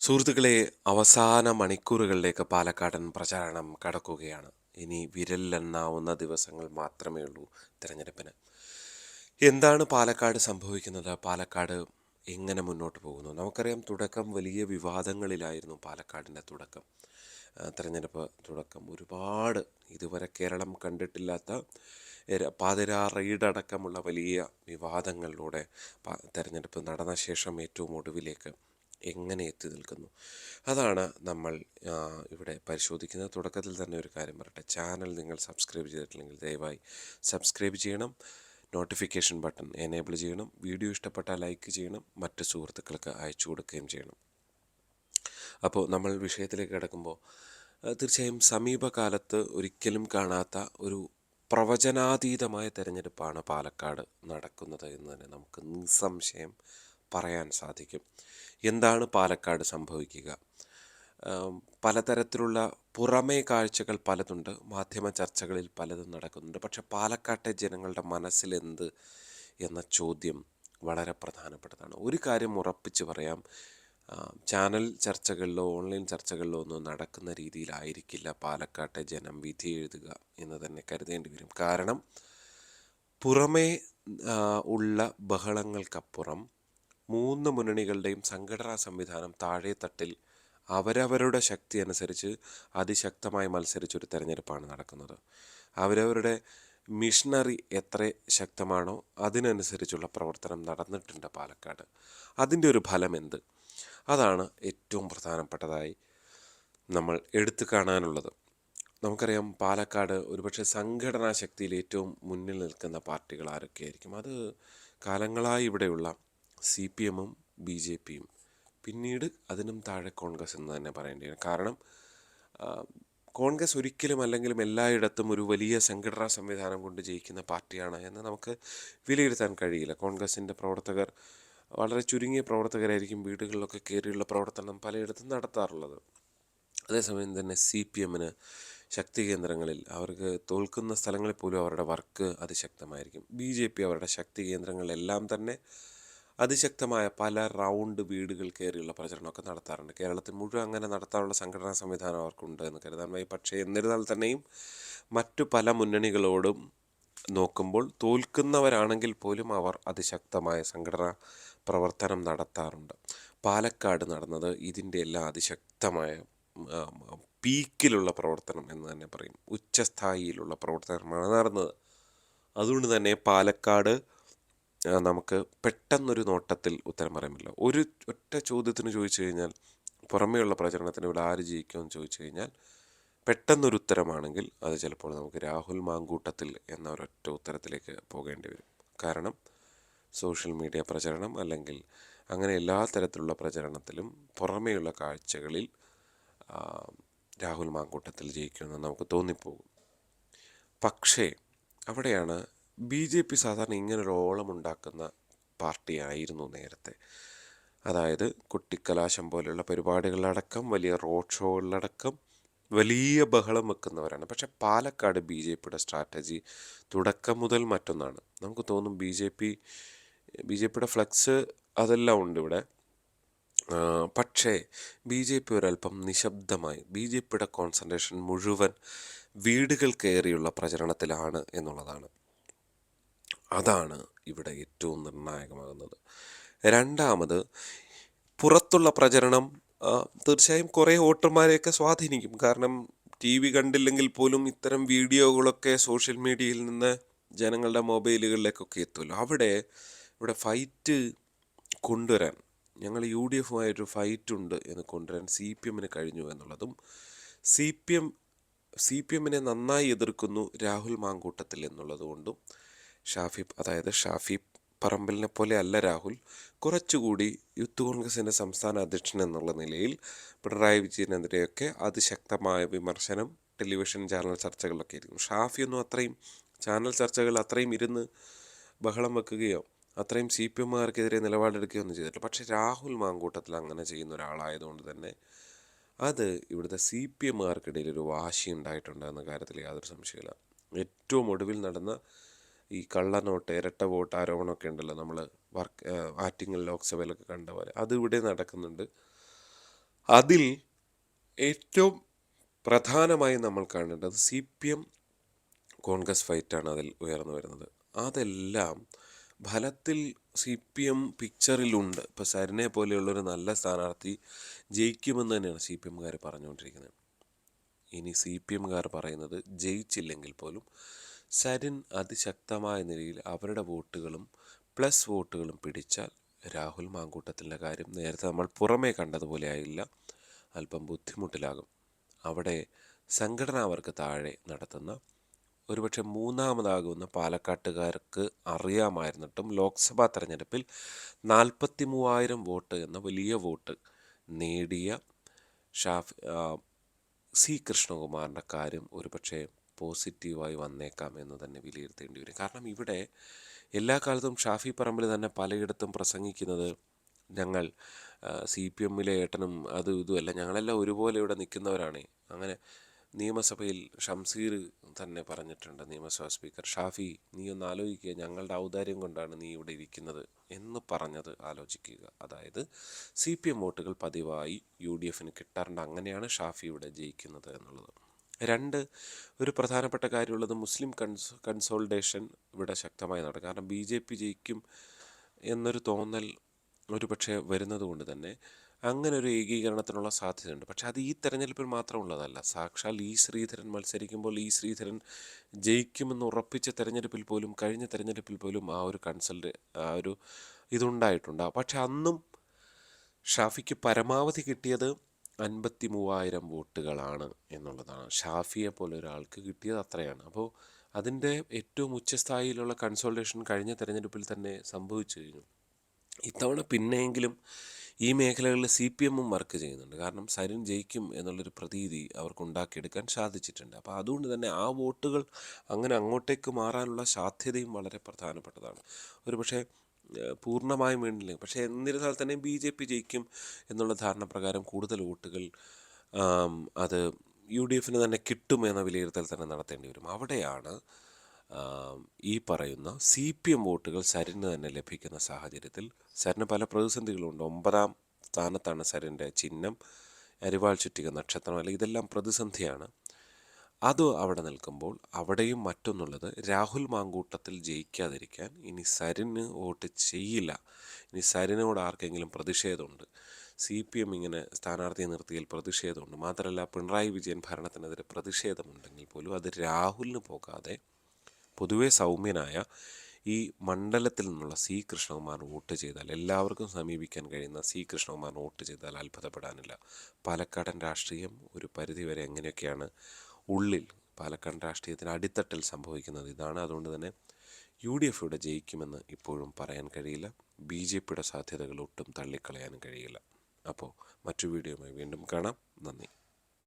സുഹൃത്തുക്കളെ, അവസാന മണിക്കൂറുകളിലേക്ക് പാലക്കാടൻ പ്രചാരണം കടക്കുകയാണ്. ഇനി വിരലിലെണ്ണാവുന്ന ദിവസങ്ങൾ മാത്രമേ ഉള്ളൂ തിരഞ്ഞെടുപ്പിന്. എന്താണ് പാലക്കാട് സംഭവിക്കുന്നത്? പാലക്കാട് എങ്ങനെ മുന്നോട്ട് പോകുന്നു? നമുക്കറിയാം, തുടക്കം വലിയ വിവാദങ്ങളിലായിരുന്നു. പാലക്കാടിൻ്റെ തുടക്കം, തിരഞ്ഞെടുപ്പ് തുടക്കം ഒരുപാട് ഇതുവരെ കേരളം കണ്ടിട്ടില്ലാത്ത പാതിരാ റെയ്ഡടക്കമുള്ള വലിയ വിവാദങ്ങളിലൂടെ തെരഞ്ഞെടുപ്പ് നടന്ന ശേഷം ഏറ്റവും ഒടുവിലേക്ക് എങ്ങനെ എത്തി നിൽക്കുന്നു, അതാണ് നമ്മൾ ഇവിടെ പരിശോധിക്കുന്നത്. തുടക്കത്തിൽ തന്നെ ഒരു കാര്യം പറയട്ടെ: ചാനൽ നിങ്ങൾ സബ്സ്ക്രൈബ് ചെയ്തിട്ടില്ലെങ്കിൽ ദയവായി സബ്സ്ക്രൈബ് ചെയ്യണം, നോട്ടിഫിക്കേഷൻ ബട്ടൺ എനേബിൾ ചെയ്യണം, വീഡിയോ ഇഷ്ടപ്പെട്ടാൽ ലൈക്ക് ചെയ്യണം, മറ്റ് സുഹൃത്തുക്കൾക്ക് അയച്ചു കൊടുക്കുകയും ചെയ്യണം. അപ്പോൾ നമ്മൾ വിഷയത്തിലേക്ക് കിടക്കുമ്പോൾ, തീർച്ചയായും സമീപകാലത്ത് ഒരിക്കലും കാണാത്ത ഒരു പ്രവചനാതീതമായ തെരഞ്ഞെടുപ്പാണ് പാലക്കാട് നടക്കുന്നത് എന്ന് തന്നെ നമുക്ക് നിസ്സംശയം പറയാൻ സാധിക്കും. എന്താണ് പാലക്കാട് സംഭവിക്കുക? പലതരത്തിലുള്ള പുറമേ കാഴ്ചകൾ പലതുണ്ട്, മാധ്യമ ചർച്ചകളിൽ പലതും നടക്കുന്നുണ്ട്. പക്ഷെ പാലക്കാട്ടെ ജനങ്ങളുടെ മനസ്സിലെന്ത് എന്ന ചോദ്യം വളരെ പ്രധാനപ്പെട്ടതാണ്. ഒരു കാര്യം ഉറപ്പിച്ച് പറയാം: ചാനൽ ചർച്ചകളിലോ ഓൺലൈൻ ചർച്ചകളിലോ ഒന്നും നടക്കുന്ന രീതിയിലായിരിക്കില്ല പാലക്കാട്ടെ ജനം വിധി എഴുതുക എന്ന് തന്നെ കരുതേണ്ടി വരും. കാരണം പുറമേ ഉള്ള ബഹളങ്ങൾക്കപ്പുറം മൂന്ന് മുന്നണികളുടെയും സംഘടനാ സംവിധാനം താഴെത്തട്ടിൽ അവരവരുടെ ശക്തി അനുസരിച്ച് അതിശക്തമായി മത്സരിച്ചൊരു തെരഞ്ഞെടുപ്പാണ് നടക്കുന്നത്. അവരവരുടെ മിഷനറി എത്ര ശക്തമാണോ അതിനനുസരിച്ചുള്ള പ്രവർത്തനം നടന്നിട്ടുണ്ട് പാലക്കാട്. അതിൻ്റെ ഒരു ഫലം എന്ത്? അതാണ് ഏറ്റവും പ്രധാനപ്പെട്ടതായി നമ്മൾ എടുത്തു കാണാനുള്ളത്. നമുക്കറിയാം, പാലക്കാട് ഒരുപക്ഷെ സംഘടനാ ശക്തിയിൽ ഏറ്റവും മുന്നിൽ നിൽക്കുന്ന പാർട്ടികൾ ആരൊക്കെയായിരിക്കും? അത് കാലങ്ങളായി ഇവിടെയുള്ള സി പി എമ്മും ബി ജെ പിയും, പിന്നീട് അതിനും താഴെ കോൺഗ്രസ് എന്ന് തന്നെ പറയേണ്ടി വരും. കാരണം കോൺഗ്രസ് ഒരിക്കലും അല്ലെങ്കിലും എല്ലായിടത്തും ഒരു വലിയ സംഘടനാ സംവിധാനം കൊണ്ട് ജയിക്കുന്ന പാർട്ടിയാണ് എന്ന് നമുക്ക് വിലയിരുത്താൻ കഴിയില്ല. കോൺഗ്രസിൻ്റെ പ്രവർത്തകർ വളരെ ചുരുങ്ങിയ പ്രവർത്തകരായിരിക്കും വീടുകളിലൊക്കെ കയറിയുള്ള പ്രവർത്തനം പലയിടത്തും നടത്താറുള്ളത്. അതേസമയം തന്നെ സി പി എമ്മിന് ശക്തി കേന്ദ്രങ്ങളിൽ, അവർക്ക് തോൽക്കുന്ന സ്ഥലങ്ങളിൽ പോലും അവരുടെ വർക്ക് അതിശക്തമായിരിക്കും. ബി ജെ പി അവരുടെ ശക്തി കേന്ദ്രങ്ങളിലെല്ലാം തന്നെ അതിശക്തമായ പല റൗണ്ട് വീടുകൾ കയറിയുള്ള പ്രചരണമൊക്കെ നടത്താറുണ്ട്. കേരളത്തിൽ മുഴുവൻ അങ്ങനെ നടത്താനുള്ള സംഘടനാ സംവിധാനം അവർക്കുണ്ട് എന്ന് കരുതാൻ വയ്യ. പക്ഷേ എന്നിരുന്നാൽ തന്നെയും മറ്റു പല മുന്നണികളോടും നോക്കുമ്പോൾ തോൽക്കുന്നവരാണെങ്കിൽ പോലും അവർ അതിശക്തമായ സംഘടനാ പ്രവർത്തനം നടത്താറുണ്ട്. പാലക്കാട് നടന്നത് ഇതിൻ്റെ എല്ലാം അതിശക്തമായ പീക്കിലുള്ള പ്രവർത്തനം എന്ന് തന്നെ പറയും. ഉച്ചസ്ഥായിയിലുള്ള പ്രവർത്തനമാണ് നടന്നത്. അതുകൊണ്ട് തന്നെ പാലക്കാട് നമുക്ക് പെട്ടെന്നൊരു നോട്ടത്തിൽ ഉത്തരം പറയാൻ ഒരു ഒറ്റ ചോദ്യത്തിന് ചോദിച്ചു കഴിഞ്ഞാൽ, പുറമേയുള്ള പ്രചരണത്തിന് ഇവിടെ ആര് ജയിക്കുമെന്ന് ചോദിച്ചു കഴിഞ്ഞാൽ പെട്ടെന്നൊരു ഉത്തരമാണെങ്കിൽ അത് ചിലപ്പോൾ നമുക്ക് രാഹുൽ മാങ്കൂട്ടത്തിൽ എന്ന ഒരൊറ്റ ഉത്തരത്തിലേക്ക് പോകേണ്ടി വരും. കാരണം സോഷ്യൽ മീഡിയ പ്രചരണം അല്ലെങ്കിൽ അങ്ങനെ എല്ലാ തരത്തിലുള്ള പ്രചരണത്തിലും പുറമേയുള്ള കാഴ്ചകളിൽ രാഹുൽ മാങ്കൂട്ടത്തിൽ ജയിക്കുമെന്ന് നമുക്ക് തോന്നിപ്പോകും. പക്ഷേ അവിടെയാണ് ബി ജെ പി സാധാരണ ഇങ്ങനൊരു ഓളമുണ്ടാക്കുന്ന പാർട്ടിയായിരുന്നു നേരത്തെ. അതായത് കുട്ടിക്കലാശം പോലെയുള്ള പരിപാടികളിലടക്കം, വലിയ റോഡ് ഷോകളിലടക്കം വലിയ ബഹളം വെക്കുന്നവരാണ്. പക്ഷെ പാലക്കാട് ബി ജെ പിയുടെ സ്ട്രാറ്റജി തുടക്കം മുതൽ മറ്റൊന്നാണ്. നമുക്ക് തോന്നും ബി ജെ പിയുടെ ഫ്ലെക്സ് അതെല്ലാം ഉണ്ട് ഇവിടെ. പക്ഷേ ബി ജെ പി ഒരല്പം നിശബ്ദമായി, ബി ജെ പിയുടെ കോൺസെൻട്രേഷൻ മുഴുവൻ വീടുകൾ കയറിയുള്ള പ്രചരണത്തിലാണ് എന്നുള്ളതാണ്. അതാണ് ഇവിടെ ഏറ്റവും നിർണായകമാകുന്നത്. രണ്ടാമത്, പുറത്തുള്ള പ്രചരണം തീർച്ചയായും കുറേ വോട്ടർമാരെയൊക്കെ സ്വാധീനിക്കും. കാരണം ടി വി കണ്ടില്ലെങ്കിൽ പോലും ഇത്തരം വീഡിയോകളൊക്കെ സോഷ്യൽ മീഡിയയിൽ നിന്ന് ജനങ്ങളുടെ മൊബൈലുകളിലേക്കൊക്കെ എത്തുമല്ലോ. ഇവിടെ ഫൈറ്റ് കൊണ്ടുവരാൻ, ഞങ്ങൾ യു ഡി എഫുമായൊരു ഫൈറ്റ് ഉണ്ട് എന്ന് കൊണ്ടുവരാൻ സി പി എമ്മിന് കഴിഞ്ഞു എന്നുള്ളതും, സി പി എമ്മിനെ നന്നായി എതിർക്കുന്നു രാഹുൽ മാങ്കൂട്ടത്തിൽ എന്നുള്ളതുകൊണ്ടും, ഷാഫി പറമ്പലിനെ പോലെ അല്ല രാഹുൽ, കുറച്ചുകൂടി യൂത്ത് കോൺഗ്രസിൻ്റെ സംസ്ഥാന അധ്യക്ഷൻ എന്നുള്ള നിലയിൽ പിണറായി വിജയനെതിരെയൊക്കെ അതിശക്തമായ വിമർശനം ടെലിവിഷൻ ചാനൽ ചർച്ചകളിലൊക്കെ ആയിരിക്കും. ഷാഫിയൊന്നും അത്രയും ചാനൽ ചർച്ചകൾ അത്രയും ഇരുന്ന് ബഹളം വെക്കുകയോ അത്രയും സി പി എമ്മുകാർക്കെതിരെ നിലപാടെടുക്കുകയോ ഒന്നും ചെയ്തിട്ടില്ല. പക്ഷേ രാഹുൽ മാങ്കൂട്ടത്തിൽ അങ്ങനെ ചെയ്യുന്ന ഒരാളായതുകൊണ്ട് തന്നെ അത് ഇവിടുത്തെ സി പി എമ്മുകാർക്കിടയിൽ ഒരു വാശി ഉണ്ടായിട്ടുണ്ട് എന്ന കാര്യത്തിൽ യാതൊരു സംശയമില്ല. ഏറ്റവും ഒടുവിൽ നടന്ന ഈ കള്ളനോട്ട്, ഇരട്ട വോട്ട് ആരോപണമൊക്കെ ഉണ്ടല്ലോ, നമ്മൾ ആറ്റിങ്ങൽ ലോക്സഭയിലൊക്കെ കണ്ട പോലെ അത് ഇവിടെ നടക്കുന്നുണ്ട്. അതിൽ ഏറ്റവും പ്രധാനമായി നമ്മൾ കാണേണ്ടത് CPM കോൺഗ്രസ് ഫൈറ്റാണ് അതിൽ ഉയർന്നു വരുന്നത്. അതെല്ലാം ഫലത്തിൽ CPM പിക്ചറിലുണ്ട്. ഇപ്പോൾ സരിനെ പോലെയുള്ളൊരു നല്ല സ്ഥാനാർത്ഥി ജയിക്കുമെന്ന് തന്നെയാണ് CPMകാർ പറഞ്ഞുകൊണ്ടിരിക്കുന്നത്. ഇനി CPMകാർ പറയുന്നത് ജയിച്ചില്ലെങ്കിൽ പോലും സരിൻ അതിശക്തമായ നിലയിൽ അവരുടെ വോട്ടുകളും പ്ലസ് വോട്ടുകളും പിടിച്ചാൽ രാഹുൽ മാങ്കൂട്ടത്തിൻ്റെ കാര്യം നേരത്തെ നമ്മൾ പുറമേ കണ്ടതുപോലെ ആയില്ല, അല്പം ബുദ്ധിമുട്ടിലാകും. അവിടെ സംഘടനാവർക്ക് താഴെ നടത്തുന്ന ഒരുപക്ഷെ മൂന്നാമതാകുന്ന പാലക്കാട്ടുകാർക്ക് അറിയാമായിരുന്നിട്ടും ലോക്സഭാ തെരഞ്ഞെടുപ്പിൽ 43,000 വോട്ട് എന്ന വലിയ വോട്ട് നേടിയ സി കൃഷ്ണകുമാറിൻ്റെ കാര്യം ഒരുപക്ഷെ പോസിറ്റീവായി വന്നേക്കാം എന്ന് തന്നെ വിലയിരുത്തേണ്ടി വരും. കാരണം ഇവിടെ എല്ലാ കാലത്തും ഷാഫി പറമ്പിൽ തന്നെ പലയിടത്തും പ്രസംഗിക്കുന്നത് ഞങ്ങൾ CPMലെ ഏട്ടനും അതും ഇതുമല്ല, ഞങ്ങളെല്ലാം ഒരുപോലെ ഇവിടെ നിൽക്കുന്നവരാണ്. അങ്ങനെ നിയമസഭയിൽ ഷംസീർ തന്നെ പറഞ്ഞിട്ടുണ്ട്, നിയമസഭാ സ്പീക്കർ, ഷാഫി നീ ഒന്ന് ആലോചിക്കുക, ഞങ്ങളുടെ ഔദാര്യം കൊണ്ടാണ് നീ ഇവിടെ ഇരിക്കുന്നത് എന്ന് പറഞ്ഞത് ആലോചിക്കുക. അതായത് CPM വോട്ടുകൾ പതിവായി UDFന് കിട്ടാറുണ്ട്. അങ്ങനെയാണ് ഷാഫി ഇവിടെ ജയിക്കുന്നത് എന്നുള്ളത്. രണ്ട്, ഒരു പ്രധാനപ്പെട്ട കാര്യമുള്ളത് മുസ്ലിം കൺസോൾട്ടേഷൻ ഇവിടെ ശക്തമായി നടക്കും. കാരണം BJP ജയിക്കും എന്നൊരു തോന്നൽ ഒരു പക്ഷേ വരുന്നത് കൊണ്ട് തന്നെ അങ്ങനെ ഒരു ഏകീകരണത്തിനുള്ള സാധ്യതയുണ്ട്. പക്ഷെ അത് ഈ തെരഞ്ഞെടുപ്പിൽ മാത്രമുള്ളതല്ല. സാക്ഷാൽ ശ്രീധരൻ മത്സരിക്കുമ്പോൾ ശ്രീധരൻ ജയിക്കുമെന്ന് ഉറപ്പിച്ച തെരഞ്ഞെടുപ്പിൽ പോലും, കഴിഞ്ഞ തെരഞ്ഞെടുപ്പിൽ പോലും ആ ഒരു ഇതുണ്ടായിട്ടുണ്ട്. പക്ഷെ അന്നും ഷാഫിക്ക് പരമാവധി കിട്ടിയത് 53,000 വോട്ടുകളാണ് എന്നുള്ളതാണ്. ഷാഫിയെ പോലെ ഒരാൾക്ക് കിട്ടിയത് അത്രയാണ്. അപ്പോൾ അതിൻ്റെ ഏറ്റവും ഉച്ചസ്ഥായിയിലുള്ള കൺസോൾട്ടേഷൻ കഴിഞ്ഞ തെരഞ്ഞെടുപ്പിൽ തന്നെ സംഭവിച്ചു കഴിഞ്ഞു. ഇത്തവണ പിന്നെയെങ്കിലും ഈ മേഖലകളിൽ CPMും വർക്ക് ചെയ്യുന്നുണ്ട്. കാരണം സരിൻ ജയിക്കും എന്നുള്ളൊരു പ്രതീതി അവർക്ക് ഉണ്ടാക്കിയെടുക്കാൻ സാധിച്ചിട്ടുണ്ട്. അപ്പോൾ അതുകൊണ്ട് തന്നെ ആ വോട്ടുകൾ അങ്ങനെ അങ്ങോട്ടേക്ക് മാറാനുള്ള സാധ്യതയും വളരെ പ്രധാനപ്പെട്ടതാണ്. ഒരു പക്ഷേ പൂർണ്ണമായും വേണ്ടില്ല, പക്ഷേ എന്നിരുന്നാൽ തന്നെ BJP ജയിക്കും എന്നുള്ള ധാരണ പ്രകാരം കൂടുതൽ വോട്ടുകൾ അത് UDFന് തന്നെ കിട്ടുമെന്ന വിലയിരുത്തൽ തന്നെ നടത്തേണ്ടി വരും. അവിടെയാണ് ഈ പറയുന്ന CPM വോട്ടുകൾ സരിന് തന്നെ ലഭിക്കുന്ന സാഹചര്യത്തിൽ സരിന് പല പ്രതിസന്ധികളുണ്ട്. 9ാം സ്ഥാനത്താണ് സരിൻ്റെ ചിഹ്നം, അരിവാൾ ചുറ്റിക നക്ഷത്രമല്ല, ഇതെല്ലാം പ്രതിസന്ധിയാണ്. അത് അവിടെ നിൽക്കുമ്പോൾ അവിടെയും മറ്റൊന്നുള്ളത്, രാഹുൽ മാങ്കൂട്ടത്തിൽ ജയിക്കാതിരിക്കാൻ ഇനി സരിന് വോട്ട് ചെയ്യില്ല. ഇനി സരിനോട് ആർക്കെങ്കിലും പ്രതിഷേധമുണ്ട്, CPM ഇങ്ങനെ സ്ഥാനാർത്ഥിയെ നിർത്തിയതിൽ പ്രതിഷേധമുണ്ട്, മാത്രമല്ല പിണറായി വിജയൻ ഭരണത്തിനെതിരെ പ്രതിഷേധമുണ്ടെങ്കിൽ പോലും അത് രാഹുലിന് പോകാതെ പൊതുവെ സൗമ്യനായ ഈ മണ്ഡലത്തിൽ നിന്നുള്ള C കൃഷ്ണകുമാർ വോട്ട് ചെയ്താൽ, എല്ലാവർക്കും സമീപിക്കാൻ കഴിയുന്ന C കൃഷ്ണകുമാർ വോട്ട് ചെയ്താൽ അത്ഭുതപ്പെടാനില്ല. പാലക്കാടൻ രാഷ്ട്രീയം ഒരു പരിധിവരെ എങ്ങനെയൊക്കെയാണ് ഉള്ളിൽ, പാലക്കാടൻ രാഷ്ട്രീയത്തിന് അടിത്തട്ടിൽ സംഭവിക്കുന്നത് ഇതാണ്. അതുകൊണ്ട് തന്നെ UDF ഇവിടെ ജയിക്കുമെന്ന് ഇപ്പോഴും പറയാൻ കഴിയില്ല. BJPയുടെ സാധ്യതകൾ ഒട്ടും തള്ളിക്കളയാനും കഴിയില്ല. അപ്പോൾ മറ്റു വീഡിയോയുമായി വീണ്ടും കാണാം. നന്ദി.